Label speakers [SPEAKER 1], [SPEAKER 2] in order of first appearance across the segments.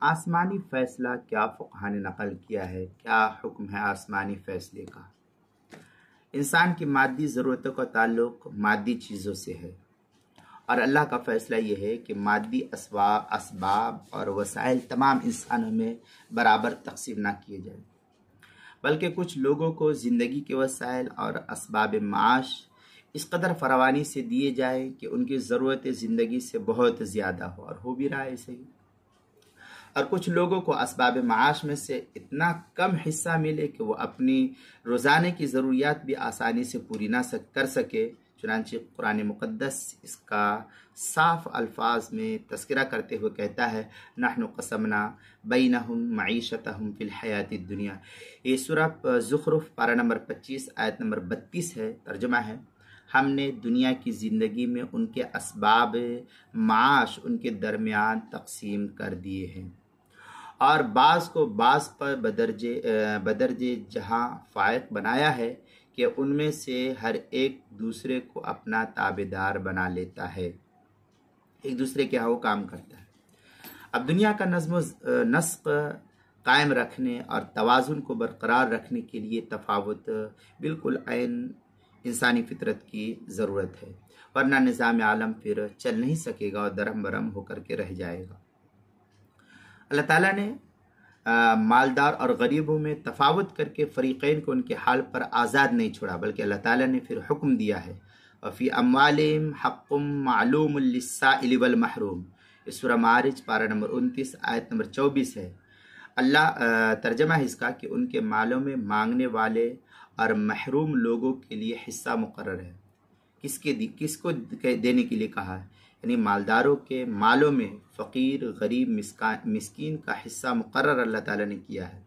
[SPEAKER 1] آسمانی فیصلہ کیا فقہا نے نقل کیا ہے، کیا حکم ہے آسمانی فیصلے کا؟ انسان کی مادی ضرورتوں کا تعلق مادی چیزوں سے ہے، اور اللہ کا فیصلہ یہ ہے کہ مادی اسباب اور وسائل تمام انسانوں میں برابر تقسیم نہ کیے جائیں، بلکہ کچھ لوگوں کو زندگی کے وسائل اور اسباب معاش اس قدر فراوانی سے دیے جائیں کہ ان کی ضرورت زندگی سے بہت زیادہ ہو، اور ہو بھی رہا ہے ایسے ہی، اور کچھ لوگوں کو اسباب معاش میں سے اتنا کم حصہ ملے کہ وہ اپنی روزانے کی ضروریات بھی آسانی سے پوری نہ کر سکے۔ چنانچہ قرآن مقدس اس کا صاف الفاظ میں تذکرہ کرتے ہوئے کہتا ہے، نحن قسمنا بینہم معیشتہم فی الحیات الدنیا۔ یہ سورہ زخرف پارہ نمبر 25 آیت نمبر 32 ہے، ترجمہ ہے، ہم نے دنیا کی زندگی میں ان کے اسباب معاش ان کے درمیان تقسیم کر دیے ہیں، اور بعض کو بعض پر بدرجے جہاں فائق بنایا ہے کہ ان میں سے ہر ایک دوسرے کو اپنا تابعدار بنا لیتا ہے، ایک دوسرے کے ہاں وہ کام کرتا ہے۔ اب دنیا کا نظم و نسق قائم رکھنے اور توازن کو برقرار رکھنے کے لیے تفاوت بالکل عین انسانی فطرت کی ضرورت ہے، ورنہ نظام عالم پھر چل نہیں سکے گا اور درہم برہم ہو کر کے رہ جائے گا۔ اللہ تعالیٰ نے مالدار اور غریبوں میں تفاوت کر کے فریقین کو ان کے حال پر آزاد نہیں چھوڑا، بلکہ اللہ تعالیٰ نے پھر حکم دیا ہے، وَفِي أَمْوَالِهِمْ حَقٌّ مَعْلُومٌ لِلسَّائِلِ وَالْمَحْرُومِ۔ اس سورہ معارج پارہ نمبر 29 آیت نمبر 24 ہے۔ ترجمہ ہے اس کا کہ ان کے مالوں میں مانگنے والے اور محروم لوگوں کے لیے حصہ مقرر ہے۔ کس کو دینے کے لیے کہا ہے؟ یعنی مالداروں کے مالوں میں فقیر، غریب، مسکین کا حصہ مقرر اللہ تعالیٰ نے کیا ہے۔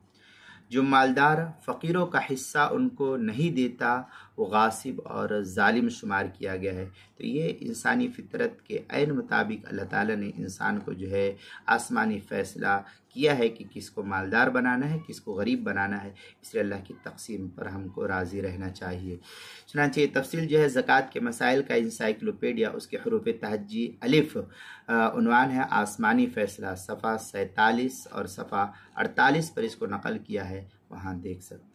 [SPEAKER 1] جو مالدار فقیروں کا حصہ ان کو نہیں دیتا وہ غاصب اور ظالم شمار کیا گیا ہے۔ تو یہ انسانی فطرت کے عین مطابق اللہ تعالیٰ نے انسان کو جو ہے آسمانی فیصلہ کیا ہے کہ کس کو مالدار بنانا ہے، کس کو غریب بنانا ہے، اس لیے اللہ کی تقسیم پر ہم کو راضی رہنا چاہیے۔ چنانچہ یہ تفصیل جو ہے زکوٰۃ کے مسائل کا انسائکلوپیڈیا، اس کے حروف تہجی الف، عنوان ہے آسمانی فیصلہ، صفحہ 47 اور صفحہ 48 پر اس کو نقل کیا ہے، وہاں دیکھ سکتے ہیں۔